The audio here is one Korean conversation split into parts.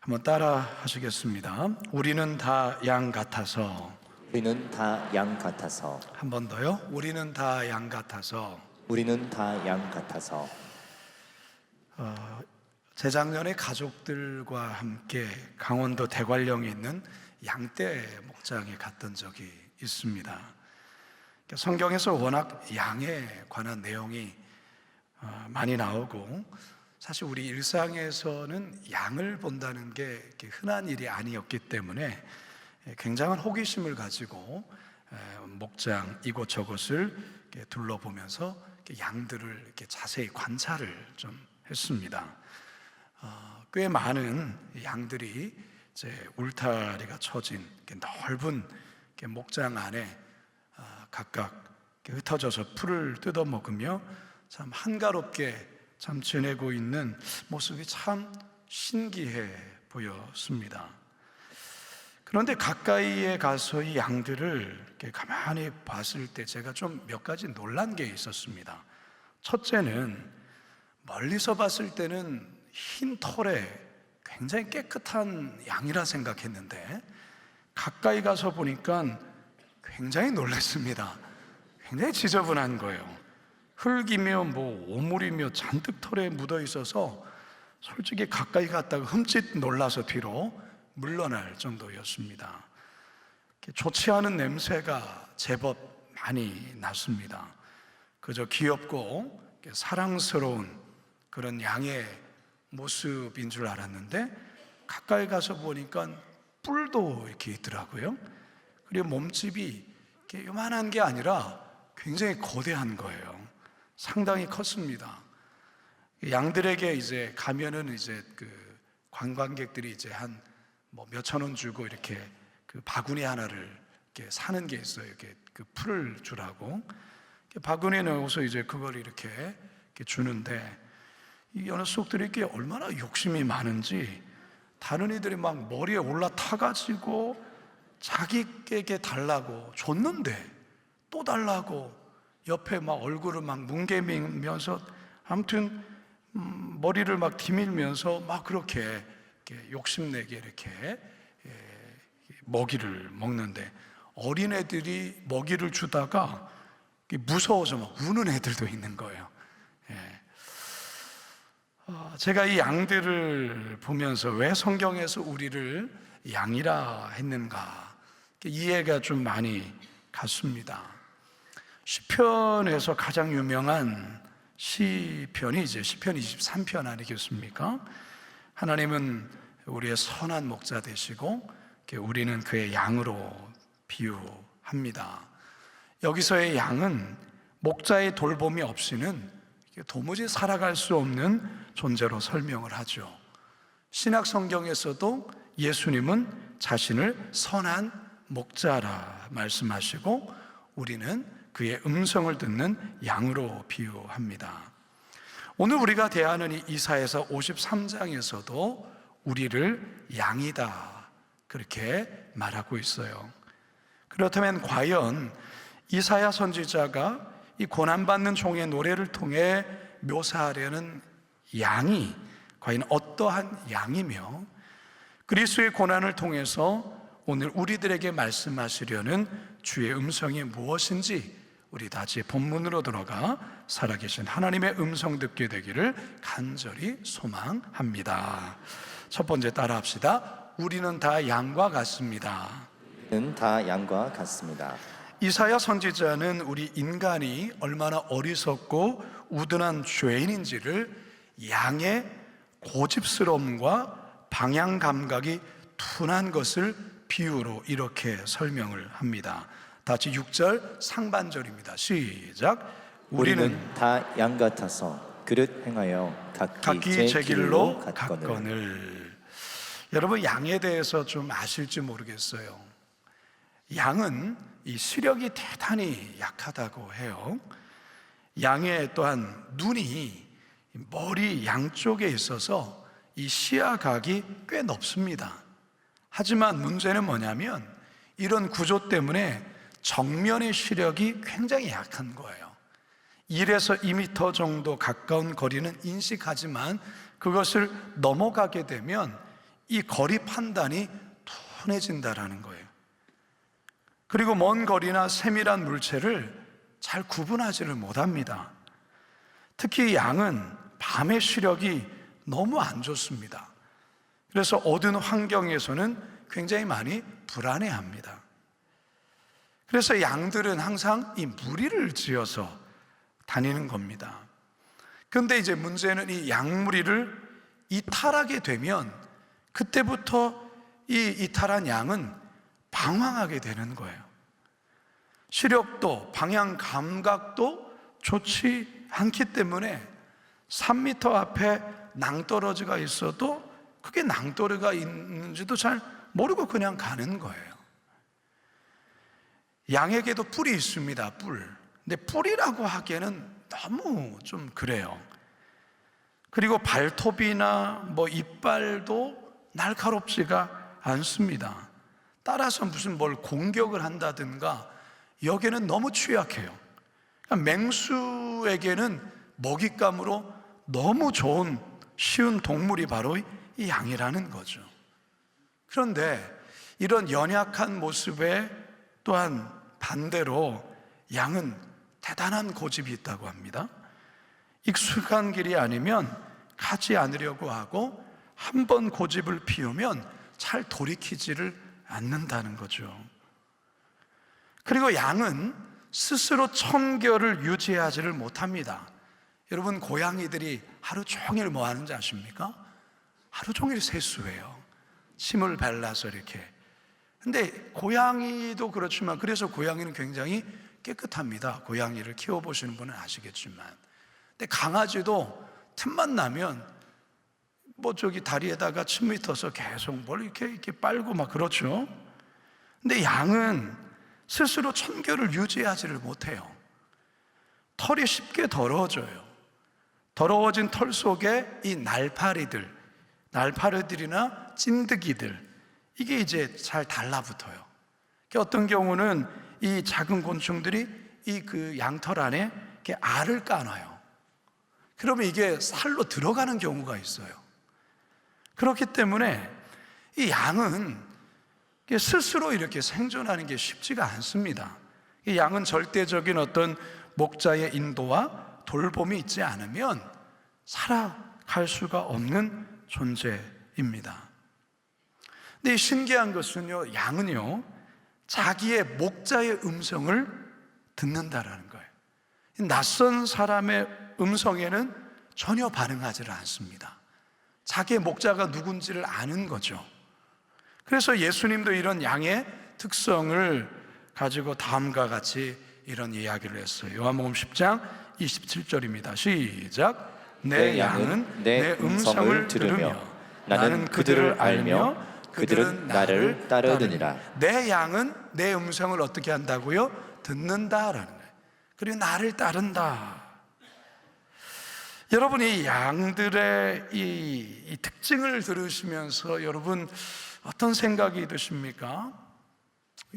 한번 따라 하시겠습니다. 우리는 다 양 같아서. 우리는 다 양 같아서. 한 번 더요. 우리는 다 양 같아서. 우리는 다 양 같아서. 재작년에 가족들과 함께 강원도 대관령에 있는 양떼 목장에 갔던 적이 있습니다. 성경에서 워낙 양에 관한 내용이 많이 나오고, 사실 우리 일상에서는 양을 본다는 게 흔한 일이 아니었기 때문에 굉장한 호기심을 가지고 목장 이곳저곳을 둘러보면서 양들을 이렇게 자세히 관찰을 좀 했습니다. 꽤 많은 양들이 이제 울타리가 쳐진 넓은 목장 안에 각각 흩어져서 풀을 뜯어 먹으며 참 한가롭게 참 지내고 있는 모습이 참 신기해 보였습니다. 그런데 가까이에 가서 이 양들을 이렇게 가만히 봤을 때 제가 좀 몇 가지 놀란 게 있었습니다. 첫째는 멀리서 봤을 때는 흰 털에 굉장히 깨끗한 양이라 생각했는데 가까이 가서 보니까 굉장히 놀랐습니다. 굉장히 지저분한 거예요. 흙이며 오물이며 잔뜩 털에 묻어 있어서 솔직히 가까이 갔다가 흠칫 놀라서 뒤로 물러날 정도였습니다. 좋지 않은 냄새가 제법 많이 났습니다. 그저 귀엽고 사랑스러운 그런 양의 모습인 줄 알았는데 가까이 가서 보니까 뿔도 이렇게 있더라고요. 그리고 몸집이 이렇게 요만한 게 아니라 굉장히 거대한 거예요. 상당히 컸습니다. 양들에게 이제 가면은 이제 그 관광객들이 이제 한 몇천 원 주고 이렇게 그 바구니 하나를 이렇게 사는 게 있어요. 이렇게 그 풀을 주라고. 바구니에 넣어서 이제 그걸 이렇게 주는데 이 녀석들이 이게 얼마나 욕심이 많은지 다른 이들이 막 머리에 올라타가지고 자기에게 달라고 줬는데 또 달라고 옆에 막 얼굴을 막 뭉개면서 아무튼 머리를 막 디밀면서 막 그렇게 욕심내게 이렇게 먹이를 먹는데 어린애들이 먹이를 주다가 무서워서 막 우는 애들도 있는 거예요. 제가 이 양들을 보면서 왜 성경에서 우리를 양이라 했는가 이해가 좀 많이 갔습니다. 시편에서 가장 유명한 시편이 이제 시편 23편 아니겠습니까? 하나님은 우리의 선한 목자 되시고 우리는 그의 양으로 비유합니다. 여기서의 양은 목자의 돌봄이 없이는 도무지 살아갈 수 없는 존재로 설명을 하죠. 신약 성경에서도 예수님은 자신을 선한 목자라 말씀하시고 우리는 그의 음성을 듣는 양으로 비유합니다. 오늘 우리가 대하는 이 이사야서 53장에서도 우리를 양이다 그렇게 말하고 있어요. 그렇다면 과연 이사야 선지자가 이 고난받는 종의 노래를 통해 묘사하려는 양이 과연 어떠한 양이며 그리스도의 고난을 통해서 오늘 우리들에게 말씀하시려는 주의 음성이 무엇인지 우리 다시 본문으로 들어가 살아계신 하나님의 음성 듣게 되기를 간절히 소망합니다. 첫 번째 따라합시다. 우리는 다 양과 같습니다. 우리는 다 양과 같습니다. 이사야 선지자는 우리 인간이 얼마나 어리석고 우둔한 죄인인지를 양의 고집스러움과 방향 감각이 둔한 것을 비유로 이렇게 설명을 합니다. 다시 6절 상반절입니다. 시작. 우리는 다 양 같아서 그릇 행하여 각기 제 길로 갔거늘. 여러분 양에 대해서 좀 아실지 모르겠어요. 양은 이 시력이 대단히 약하다고 해요. 양의 또한 눈이 머리 양쪽에 있어서 이 시야각이 꽤 넓습니다. 하지만 문제는 뭐냐면 이런 구조 때문에 정면의 시력이 굉장히 약한 거예요. 1에서 2m 정도 가까운 거리는 인식하지만 그것을 넘어가게 되면 이 거리 판단이 둔해진다라는 거예요. 그리고 먼 거리나 세밀한 물체를 잘 구분하지를 못합니다. 특히 양은 밤의 시력이 너무 안 좋습니다. 그래서 어두운 환경에서는 굉장히 많이 불안해합니다. 그래서 양들은 항상 이 무리를 지어서 다니는 겁니다. 그런데 이제 문제는 이 양무리를 이탈하게 되면 그때부터 이 이탈한 양은 방황하게 되는 거예요. 시력도 방향 감각도 좋지 않기 때문에 3m 앞에 낭떠러지가 있어도 그게 낭떠러지가 있는지도 잘 모르고 그냥 가는 거예요. 양에게도 뿔이 있습니다. 뿔. 근데 뿔이라고 하기에는 너무 좀 그래요. 그리고 발톱이나 이빨도 날카롭지가 않습니다. 따라서 무슨 뭘 공격을 한다든가 여기는 너무 취약해요. 그러니까 맹수에게는 먹잇감으로 너무 좋은 쉬운 동물이 바로 이 양이라는 거죠. 그런데 이런 연약한 모습에 또한 반대로 양은 대단한 고집이 있다고 합니다. 익숙한 길이 아니면 가지 않으려고 하고 한 번 고집을 피우면 잘 돌이키지를 않는다는 거죠. 그리고 양은 스스로 청결을 유지하지를 못합니다. 여러분, 고양이들이 하루 종일 뭐 하는지 아십니까? 하루 종일 세수해요. 침을 발라서 이렇게. 근데 고양이도 그렇지만, 그래서 고양이는 굉장히 깨끗합니다. 고양이를 키워보시는 분은 아시겠지만. 근데 강아지도 틈만 나면 다리에다가 침 밑어서 계속 뭘 이렇게 빨고 막 그렇죠. 근데 양은 스스로 청결을 유지하지를 못해요. 털이 쉽게 더러워져요. 더러워진 털 속에 이 날파리들이나 찐득이들, 이게 이제 잘 달라붙어요. 어떤 경우는 이 작은 곤충들이 이 그 양털 안에 이렇게 알을 까놔요. 그러면 이게 살로 들어가는 경우가 있어요. 그렇기 때문에 이 양은 스스로 이렇게 생존하는 게 쉽지가 않습니다. 이 양은 절대적인 어떤 목자의 인도와 돌봄이 있지 않으면 살아갈 수가 없는 존재입니다. 근데 이 신기한 것은요, 양은요, 자기의 목자의 음성을 듣는다라는 거예요. 낯선 사람의 음성에는 전혀 반응하지를 않습니다. 자기의 목자가 누군지를 아는 거죠. 그래서 예수님도 이런 양의 특성을 가지고 다음과 같이 이런 이야기를 했어요. 요한복음 10장 27절입니다. 시작. 내 양은 내 음성을 들으며 나는 그들을 알며 그들은 나를 따르느니라. 내 양은 내 음성을 어떻게 한다고요? 듣는다라는 거예요. 그리고 나를 따른다. 여러분이 양들의 이 특징을 들으시면서 여러분 어떤 생각이 드십니까?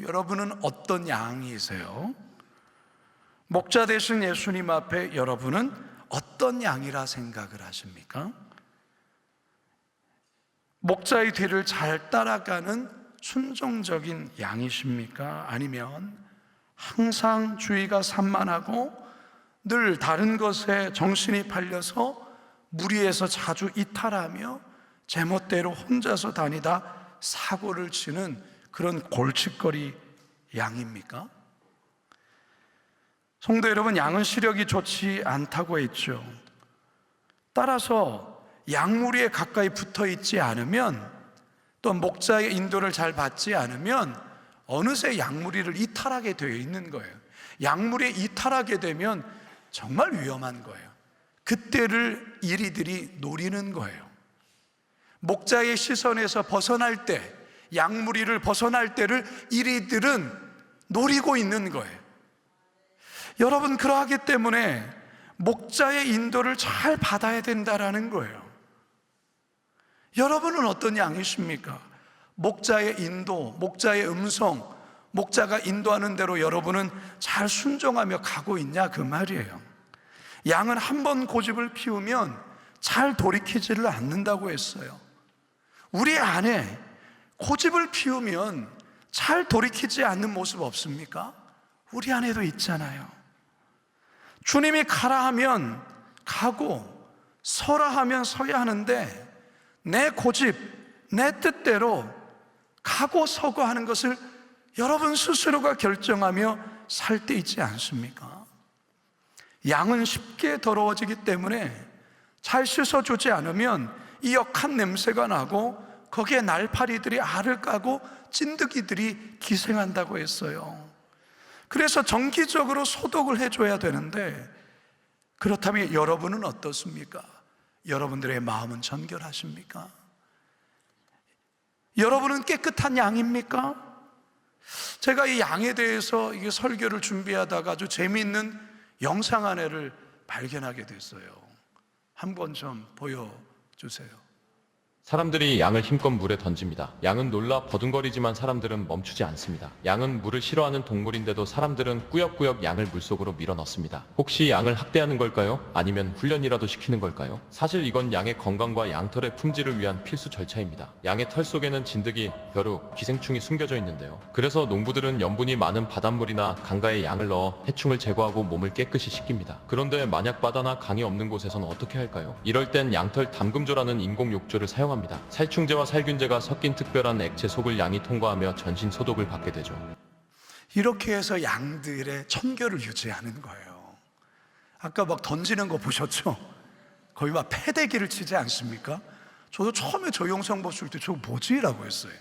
여러분은 어떤 양이세요? 목자 되신 예수님 앞에 여러분은 어떤 양이라 생각을 하십니까? 목자의 뒤를 잘 따라가는 순종적인 양이십니까? 아니면 항상 주의가 산만하고 늘 다른 것에 정신이 팔려서 무리에서 자주 이탈하며 제멋대로 혼자서 다니다 사고를 치는 그런 골칫거리 양입니까? 성도 여러분, 양은 시력이 좋지 않다고 했죠. 따라서 양무리에 가까이 붙어 있지 않으면, 또 목자의 인도를 잘 받지 않으면 어느새 양무리를 이탈하게 되어 있는 거예요. 양무리에 이탈하게 되면 정말 위험한 거예요. 그때를 이리들이 노리는 거예요. 목자의 시선에서 벗어날 때, 양무리를 벗어날 때를 이리들은 노리고 있는 거예요. 여러분, 그러하기 때문에 목자의 인도를 잘 받아야 된다라는 거예요. 여러분은 어떤 양이십니까? 목자의 인도, 목자의 음성, 목자가 인도하는 대로 여러분은 잘 순종하며 가고 있냐, 그 말이에요. 양은 한 번 고집을 피우면 잘 돌이키지를 않는다고 했어요. 우리 안에 고집을 피우면 잘 돌이키지 않는 모습 없습니까? 우리 안에도 있잖아요. 주님이 가라 하면 가고 서라 하면 서야 하는데 내 고집, 내 뜻대로 가고 서고 하는 것을 여러분 스스로가 결정하며 살 때 있지 않습니까? 양은 쉽게 더러워지기 때문에 잘 씻어주지 않으면 이 역한 냄새가 나고 거기에 날파리들이 알을 까고 찐득이들이 기생한다고 했어요. 그래서 정기적으로 소독을 해줘야 되는데, 그렇다면 여러분은 어떻습니까? 여러분들의 마음은 정결하십니까? 여러분은 깨끗한 양입니까? 제가 이 양에 대해서 이 설교를 준비하다가 아주 재미있는 영상 하나를 발견하게 됐어요. 한번 좀 보여주세요. 사람들이 양을 힘껏 물에 던집니다. 양은 놀라 버둥거리지만 사람들은 멈추지 않습니다. 양은 물을 싫어하는 동물인데도 사람들은 꾸역꾸역 양을 물속으로 밀어넣습니다. 혹시 양을 학대하는 걸까요? 아니면 훈련이라도 시키는 걸까요? 사실 이건 양의 건강과 양털의 품질을 위한 필수 절차입니다. 양의 털 속에는 진드기, 벼룩, 기생충이 숨겨져 있는데요. 그래서 농부들은 염분이 많은 바닷물이나 강가에 양을 넣어 해충을 제거하고 몸을 깨끗이 씻깁니다. 그런데 만약 바다나 강이 없는 곳에서는 어떻게 할까요? 이럴 땐 양털 담금조라는 인공 욕조를 사용합니다. 살충제와 살균제가 섞인 특별한 액체 속을 양이 통과하며 전신 소독을 받게 되죠. 이렇게 해서 양들의 청결을 유지하는 거예요. 아까 막 던지는 거 보셨죠? 거의 막 패대기를 치지 않습니까? 저도 처음에 저 영상 봤을 때 저거 뭐지? 라고 했어요.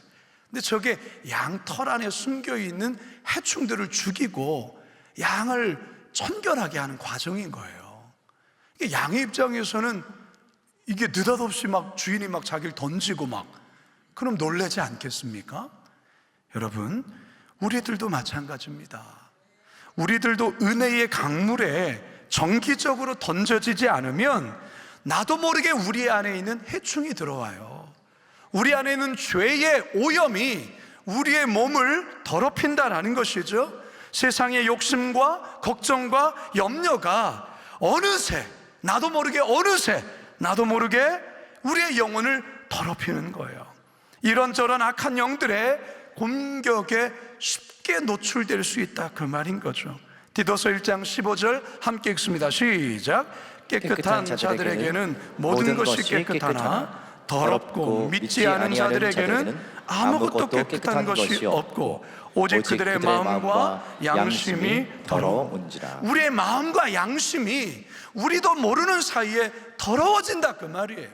근데 저게 양털 안에 숨겨있는 해충들을 죽이고 양을 청결하게 하는 과정인 거예요. 양의 입장에서는 이게 느닷없이 막 주인이 막 자기를 던지고 막, 그럼 놀라지 않겠습니까? 여러분, 우리들도 마찬가지입니다. 우리들도 은혜의 강물에 정기적으로 던져지지 않으면 나도 모르게 우리 안에 있는 해충이 들어와요. 우리 안에 있는 죄의 오염이 우리의 몸을 더럽힌다라는 것이죠. 세상의 욕심과 걱정과 염려가 어느새 나도 모르게 우리의 영혼을 더럽히는 거예요. 이런저런 악한 영들의 공격에 쉽게 노출될 수 있다, 그 말인 거죠. 디도서 1장 15절 함께 읽습니다. 시작. 깨끗한 자들에게는 모든 것이 깨끗하나 더럽고 믿지 않은 자들에게는 아무것도 깨끗한 것이 없고 오직 그들의 마음과 양심이 더러운지라. 우리의 마음과 양심이 우리도 모르는 사이에 더러워진다, 그 말이에요.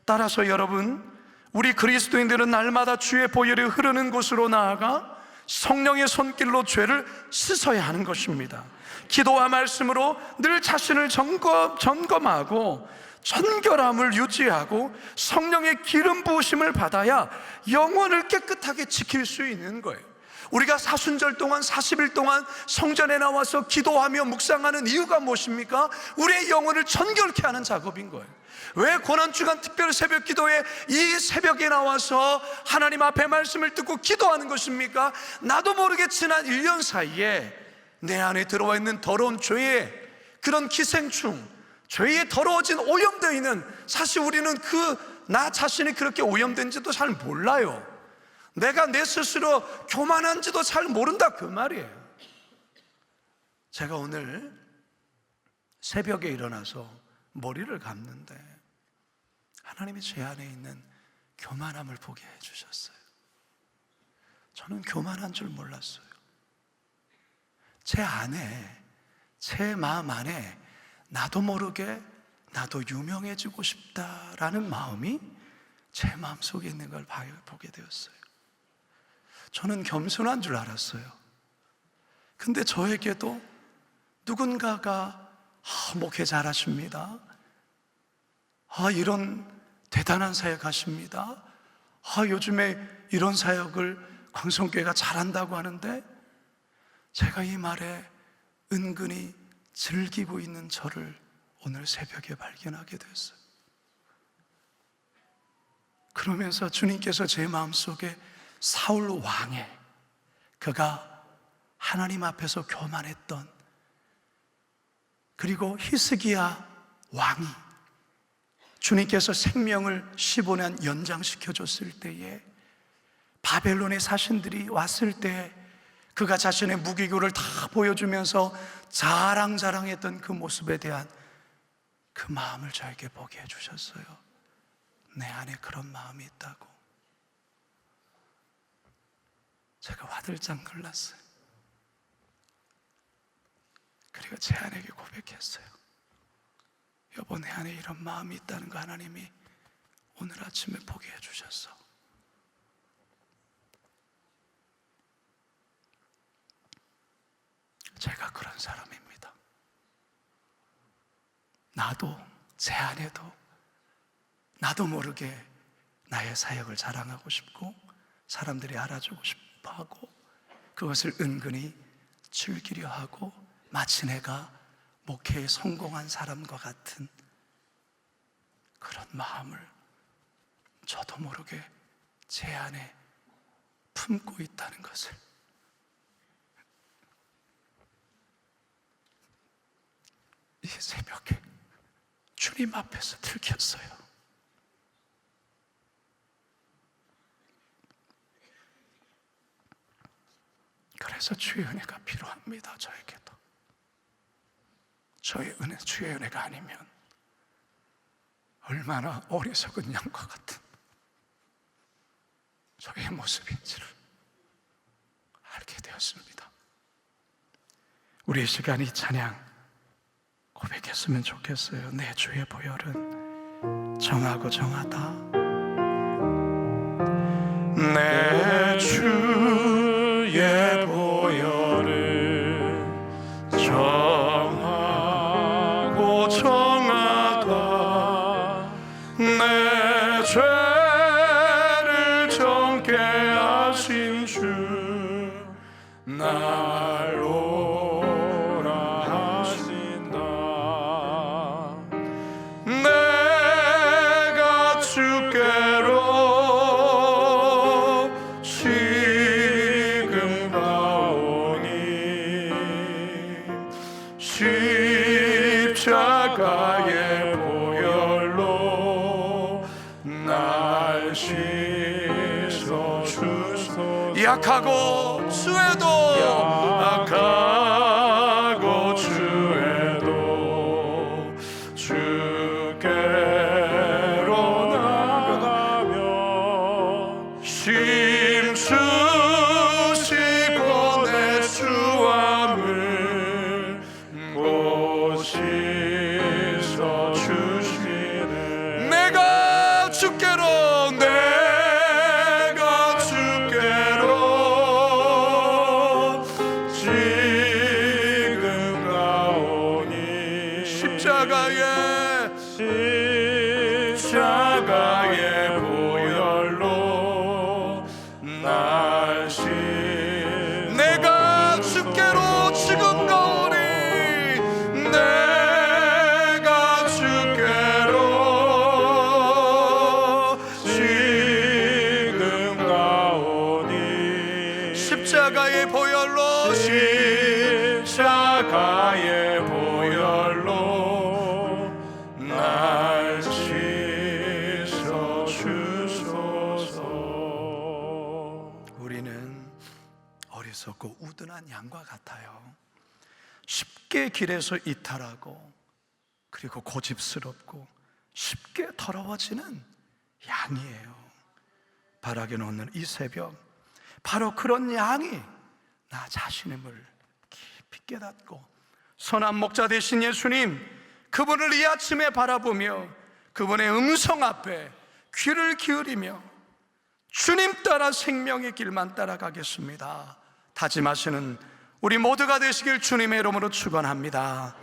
따라서 여러분, 우리 그리스도인들은 날마다 주의 보혈이 흐르는 곳으로 나아가 성령의 손길로 죄를 씻어야 하는 것입니다. 기도와 말씀으로 늘 자신을 점검하고 청결함을 유지하고 성령의 기름 부으심을 받아야 영혼을 깨끗하게 지킬 수 있는 거예요. 우리가 사순절 동안 40일 동안 성전에 나와서 기도하며 묵상하는 이유가 무엇입니까? 우리의 영혼을 청결케 하는 작업인 거예요. 왜 고난주간 특별 새벽 기도에 이 새벽에 나와서 하나님 앞에 말씀을 듣고 기도하는 것입니까? 나도 모르게 지난 1년 사이에 내 안에 들어와 있는 더러운 죄의 그런 기생충, 죄에 더러워진 오염되어 있는, 사실 우리는 나 자신이 그렇게 오염된지도 잘 몰라요. 내가 내 스스로 교만한지도 잘 모른다, 그 말이에요. 제가 오늘 새벽에 일어나서 머리를 감는데 하나님이 제 안에 있는 교만함을 보게 해주셨어요. 저는 교만한 줄 몰랐어요. 제 안에, 제 마음 안에 나도 모르게 나도 유명해지고 싶다라는 마음이 제 마음속에 있는 걸 보게 되었어요. 저는 겸손한 줄 알았어요. 근데 저에게도 누군가가 목회 잘하십니다, 이런 대단한 사역 하십니다, 요즘에 이런 사역을 광성교회가 잘한다고 하는데, 제가 이 말에 은근히 즐기고 있는 저를 오늘 새벽에 발견하게 됐어요. 그러면서 주님께서 제 마음속에 사울 왕의, 그가 하나님 앞에서 교만했던, 그리고 히스기야 왕이 주님께서 생명을 15년 연장시켜 줬을 때에 바벨론의 사신들이 왔을 때 그가 자신의 무기교를 다 보여주면서 자랑자랑했던 그 모습에 대한 그 마음을 저에게 보게 해주셨어요. 내 안에 그런 마음이 있다고. 제가 화들짝 놀랐어요. 그리고 제 아내에게 고백했어요. 여보, 내 안에 이런 마음이 있다는 거 하나님이 오늘 아침에 보게 해주셨어. 제가 그런 사람입니다. 나도, 제 안에도 나도 모르게 나의 사역을 자랑하고 싶고 사람들이 알아주고 싶어 하고 그것을 은근히 즐기려 하고 마치 내가 목회에 성공한 사람과 같은 그런 마음을 저도 모르게 제 안에 품고 있다는 것을 이 새벽에 주님 앞에서 들켰어요. 그래서 주의 은혜가 필요합니다. 저에게도. 저의 은혜, 주의 은혜가 아니면 얼마나 어리석은 양과 같은 저의 모습인지를 알게 되었습니다. 우리 시간이 찬양 고백했으면 좋겠어요. 내 주의 보혈은 정하고 정하다. 내 주의 보혈은 정하고 정하다. 내 죄를 정케 하신 주 날 오라 하신다. 내가 주께로 지금 가오니 십자가의 보혈로 날 씻어 주소. 약하고 주에도 약하고 주에도 주께로 나가면 힘주시고 내 주함을 못 씻어 주시네. 내가 주께로 내가 주께로 지금 가오니 십자가의 보혈로 날 씻. 내가 주께로 지금 가오니 내가 주께로 지금 가오니 십자가의 보혈로 십자가의 보혈로 날 씻어 주소서. 우리는 어리석고 우둔한 양과 같아요. 쉽게 길에서 이탈하고 그리고 고집스럽고 쉽게 더러워지는 양이에요. 바라게 놓는 이 새벽, 바로 그런 양이 나 자신임을 깊이 깨닫고 선한 목자 되신 예수님, 그분을 이 아침에 바라보며 그분의 음성 앞에 귀를 기울이며 주님 따라 생명의 길만 따라가겠습니다 다짐하시는 우리 모두가 되시길 주님의 이름으로 축원합니다.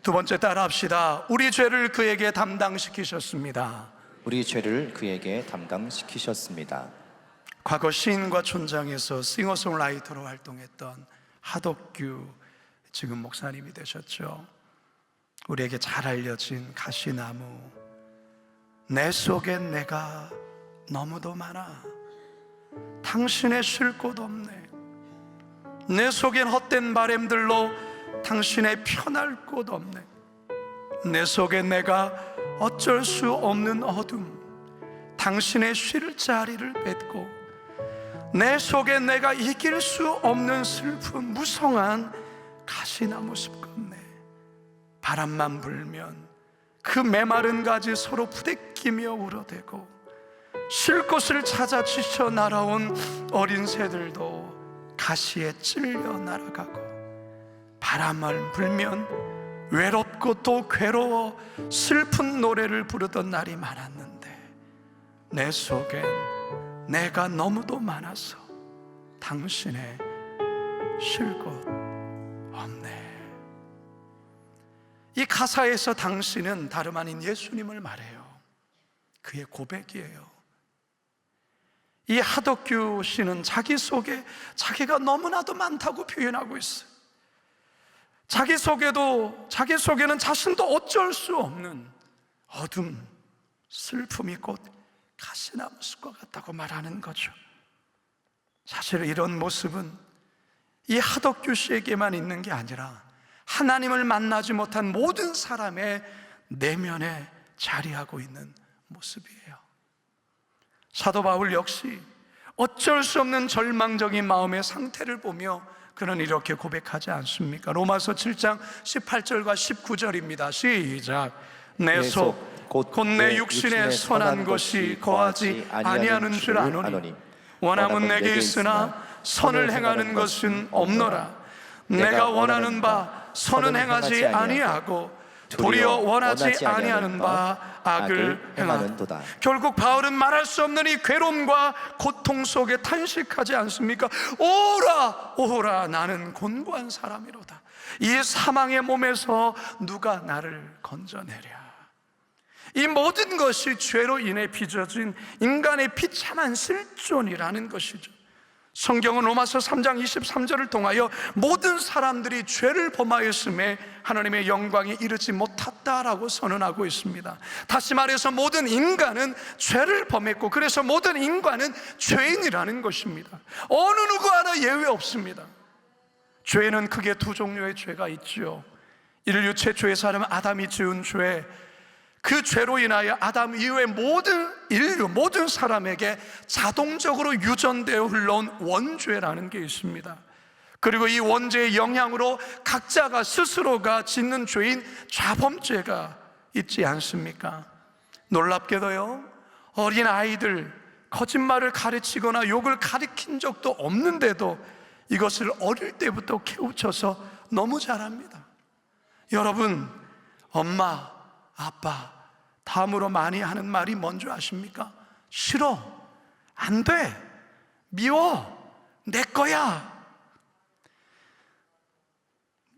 두 번째 따라합시다. 우리 죄를 그에게 담당시키셨습니다. 우리 죄를 그에게 담당시키셨습니다. 과거 시인과 촌장에서 싱어송라이터로 활동했던 하덕규 지금 목사님이 되셨죠. 우리에게 잘 알려진 가시나무. 내 속엔 내가 너무도 많아 당신의 쉴 곳 없네. 내 속엔 헛된 바램들로 당신의 편할 곳 없네. 내 속엔 내가 어쩔 수 없는 어둠, 당신의 쉴 자리를 뱉고 내 속에 내가 이길 수 없는 슬픔, 무성한 가시나무 숲 건네 바람만 불면 그 메마른 가지 서로 부대끼며 울어대고 쉴 곳을 찾아 지쳐 날아온 어린 새들도 가시에 찔려 날아가고 바람을 불면 외롭고 또 괴로워 슬픈 노래를 부르던 날이 많았는데 내 속엔 내가 너무도 많아서 당신의 쉴 곳 없네. 이 가사에서 당신은 다름 아닌 예수님을 말해요. 그의 고백이에요. 이 하덕규 씨는 자기 속에 자기가 너무나도 많다고 표현하고 있어요. 자기 속에는 자신도 어쩔 수 없는 어둠, 슬픔이 곧 가시나무 숲과 같다고 말하는 거죠. 사실 이런 모습은 이 하덕규 씨에게만 있는 게 아니라 하나님을 만나지 못한 모든 사람의 내면에 자리하고 있는 모습이에요. 사도 바울 역시 어쩔 수 없는 절망적인 마음의 상태를 보며 그는 이렇게 고백하지 않습니까? 로마서 7장 18절과 19절입니다. 시작. 내 속 곧 내 육신에 선한 것이 거하지 아니하는 줄 아노니 원함은 내게 있으나 선을 행하는 것은 없노라. 내가 원하는 바 선은 행하지 아니하고 도리어 원하지 아니하는 바 악을 행하는도다. 결국 바울은 말할 수 없는 이 괴로움과 고통 속에 탄식하지 않습니까? 오라 오라 나는 곤고한 사람이로다. 이 사망의 몸에서 누가 나를 건져내랴. 이 모든 것이 죄로 인해 빚어진 인간의 비참한 실존이라는 것이죠. 성경은 로마서 3장 23절을 통하여 모든 사람들이 죄를 범하였음에 하나님의 영광에 이르지 못했다라고 선언하고 있습니다. 다시 말해서 모든 인간은 죄를 범했고 그래서 모든 인간은 죄인이라는 것입니다. 어느 누구 하나 예외 없습니다. 죄는 크게 두 종류의 죄가 있죠. 인류 최초의 사람 아담이 지은 죄, 그 죄로 인하여 아담 이후의 모든 인류, 모든 사람에게 자동적으로 유전되어 흘러온 원죄라는 게 있습니다. 그리고 이 원죄의 영향으로 각자가 스스로가 짓는 죄인 자범죄가 있지 않습니까? 놀랍게도요, 어린 아이들 거짓말을 가르치거나 욕을 가르친 적도 없는데도 이것을 어릴 때부터 깨우쳐서 너무 잘합니다. 여러분, 엄마, 아빠 다음으로 많이 하는 말이 뭔지 아십니까? 싫어, 안 돼, 미워, 내 거야.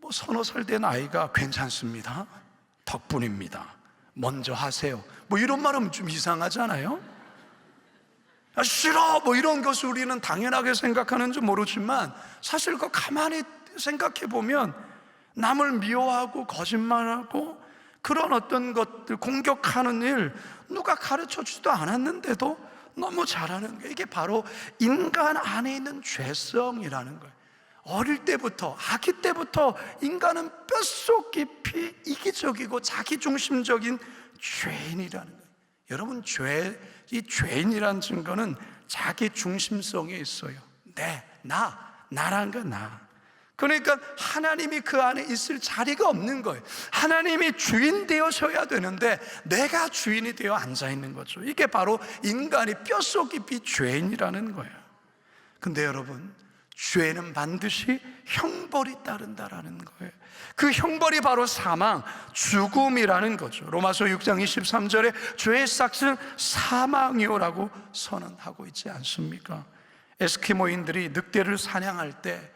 뭐 서너 살 된 아이가 괜찮습니다, 덕분입니다, 먼저 하세요, 뭐 이런 말하면 좀 이상하잖아요. 싫어, 뭐 이런 것을 우리는 당연하게 생각하는지 모르지만 사실 그거 가만히 생각해 보면 남을 미워하고 거짓말하고 그런 어떤 것들, 공격하는 일 누가 가르쳐 주지도 않았는데도 너무 잘하는 거예요. 이게 바로 인간 안에 있는 죄성이라는 거예요. 어릴 때부터, 아기 때부터 인간은 뼛속 깊이 이기적이고 자기중심적인 죄인이라는 거예요. 여러분, 이 죄인이라는 증거는 자기중심성에 있어요. 나란 거 나. 그러니까 하나님이 그 안에 있을 자리가 없는 거예요. 하나님이 주인 되어셔야 되는데 내가 주인이 되어 앉아 있는 거죠. 이게 바로 인간이 뼛속 깊이 죄인이라는 거예요. 근데 여러분, 죄는 반드시 형벌이 따른다라는 거예요. 그 형벌이 바로 사망, 죽음이라는 거죠. 로마서 6장 23절에 죄의 삭은 사망이요라고 선언하고 있지 않습니까? 에스키모인들이 늑대를 사냥할 때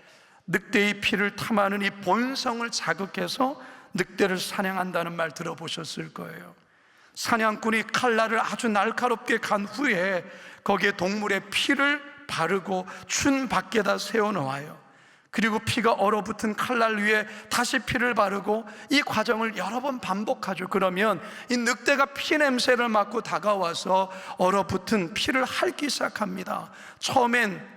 늑대의 피를 탐하는 이 본성을 자극해서 늑대를 사냥한다는 말 들어보셨을 거예요. 사냥꾼이 칼날을 아주 날카롭게 간 후에 거기에 동물의 피를 바르고 춘 밖에다 세워놓아요. 그리고 피가 얼어붙은 칼날 위에 다시 피를 바르고 이 과정을 여러 번 반복하죠. 그러면 이 늑대가 피 냄새를 맡고 다가와서 얼어붙은 피를 핥기 시작합니다. 처음엔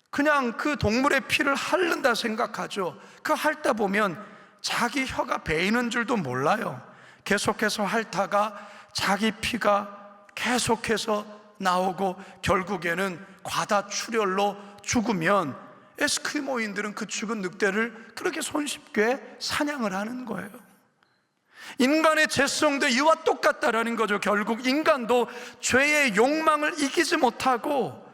그냥 그 동물의 피를 핥는다 생각하죠. 그 핥다 보면 자기 혀가 베이는 줄도 몰라요. 계속해서 핥다가 자기 피가 계속해서 나오고 결국에는 과다출혈로 죽으면 에스키모인들은 그 죽은 늑대를 그렇게 손쉽게 사냥을 하는 거예요. 인간의 죄성도 이와 똑같다라는 거죠. 결국 인간도 죄의 욕망을 이기지 못하고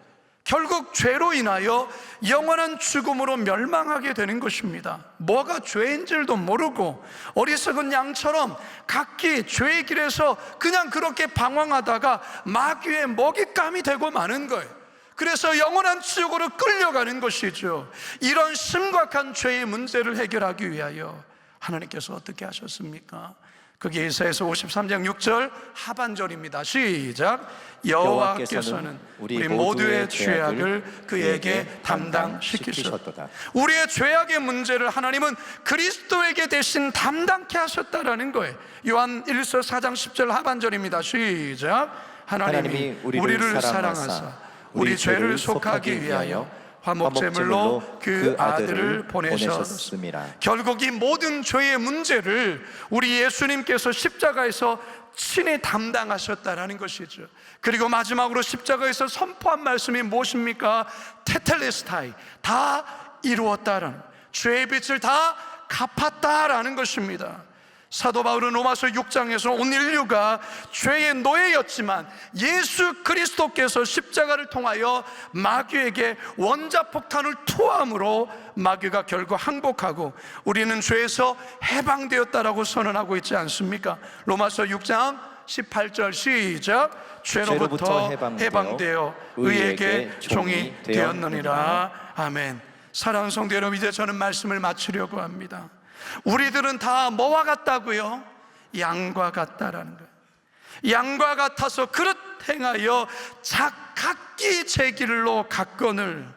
결국 죄로 인하여 영원한 죽음으로 멸망하게 되는 것입니다. 뭐가 죄인 줄도 모르고 어리석은 양처럼 각기 죄의 길에서 그냥 그렇게 방황하다가 마귀의 먹잇감이 되고 마는 거예요. 그래서 영원한 지옥으로 끌려가는 것이죠. 이런 심각한 죄의 문제를 해결하기 위하여 하나님께서 어떻게 하셨습니까? 그게 이사야서 53장 6절 하반절입니다. 시작. 여호와께서는 우리 모두의 죄악을 그에게 담당시키셨도다. 우리의 죄악의 문제를 하나님은 그리스도에게 대신 담당케 하셨다라는 거예요. 요한 1서 4장 10절 하반절입니다. 시작. 하나님이 우리를 사랑하사 우리 죄를 속하기 위하여 화목제물로 그 아들을 보내셨습니다. 결국 이 모든 죄의 문제를 우리 예수님께서 십자가에서 친히 담당하셨다라는 것이죠. 그리고 마지막으로 십자가에서 선포한 말씀이 무엇입니까? 테텔레스타이, 다 이루었다라는, 죄의 빚을 다 갚았다라는 것입니다. 사도 바울은 로마서 6장에서 온 인류가 죄의 노예였지만 예수 그리스도께서 십자가를 통하여 마귀에게 원자폭탄을 투함으로 마귀가 결국 항복하고 우리는 죄에서 해방되었다라고 선언하고 있지 않습니까? 로마서 6장 18절 시작. 죄로부터 해방되어 의에게 종이 되었느니라. 아멘. 사랑하는 성도 여러분, 이제 저는 말씀을 마치려고 합니다. 우리들은 다 뭐와 같다고요? 양과 같다라는 거예요. 양과 같아서 그릇 행하여 각기 제 길로 갔거늘.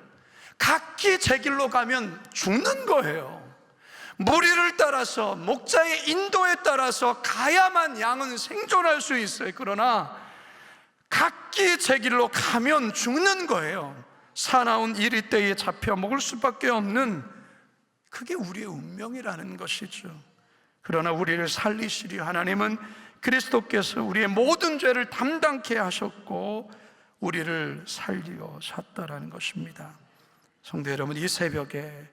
각기 제 길로 가면 죽는 거예요. 무리를 따라서, 목자의 인도에 따라서 가야만 양은 생존할 수 있어요. 그러나 각기 제 길로 가면 죽는 거예요. 사나운 이리떼에 잡혀 먹을 수밖에 없는, 그게 우리의 운명이라는 것이죠. 그러나 우리를 살리시려 하나님은 그리스도께서 우리의 모든 죄를 담당케 하셨고 우리를 살리셨다라는 것입니다. 성도 여러분, 이 새벽에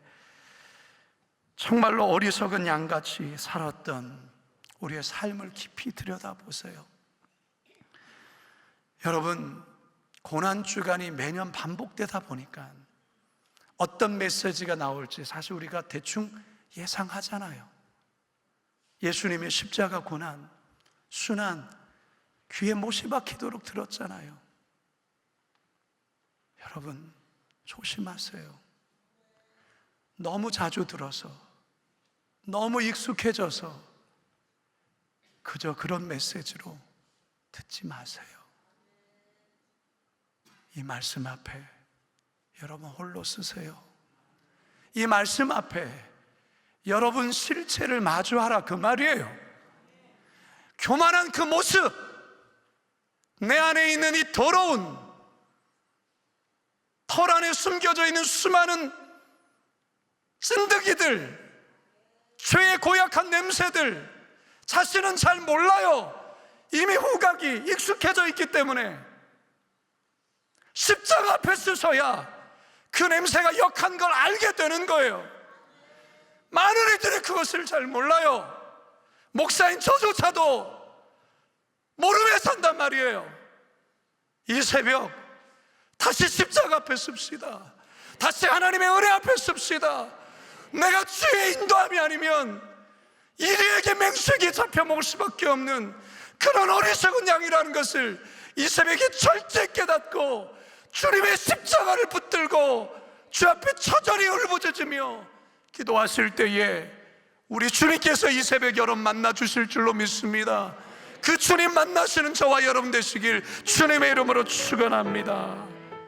정말로 어리석은 양같이 살았던 우리의 삶을 깊이 들여다보세요. 여러분, 고난주간이 매년 반복되다 보니까 어떤 메시지가 나올지 사실 우리가 대충 예상하잖아요. 예수님의 십자가 고난, 순환, 귀에 못이 박히도록 들었잖아요. 여러분, 조심하세요. 너무 자주 들어서, 너무 익숙해져서 그저 그런 메시지로 듣지 마세요. 이 말씀 앞에 여러분 홀로 쓰세요. 이 말씀 앞에 여러분 실체를 마주하라, 그 말이에요. 교만한 그 모습, 내 안에 있는 이 더러운 털 안에 숨겨져 있는 수많은 찐득이들, 죄의 고약한 냄새들, 자신은 잘 몰라요. 이미 후각이 익숙해져 있기 때문에 십자가 앞에 서서야 그 냄새가 역한 걸 알게 되는 거예요. 많은 이들이 그것을 잘 몰라요. 목사인 저조차도 모르며 산단 말이에요. 이 새벽 다시 십자가 앞에 섭시다. 다시 하나님의 은혜 앞에 섭시다. 내가 주의 인도함이 아니면 이리에게 맹수에게 잡혀 먹을 수밖에 없는 그런 어리석은 양이라는 것을 이 새벽에 절제 깨닫고 주님의 십자가를 붙들고 주 앞에 처절히 울부짖으며 기도하실 때에 우리 주님께서 이 새벽 여러분 만나 주실 줄로 믿습니다. 그 주님 만나시는 저와 여러분 되시길 주님의 이름으로 축원합니다.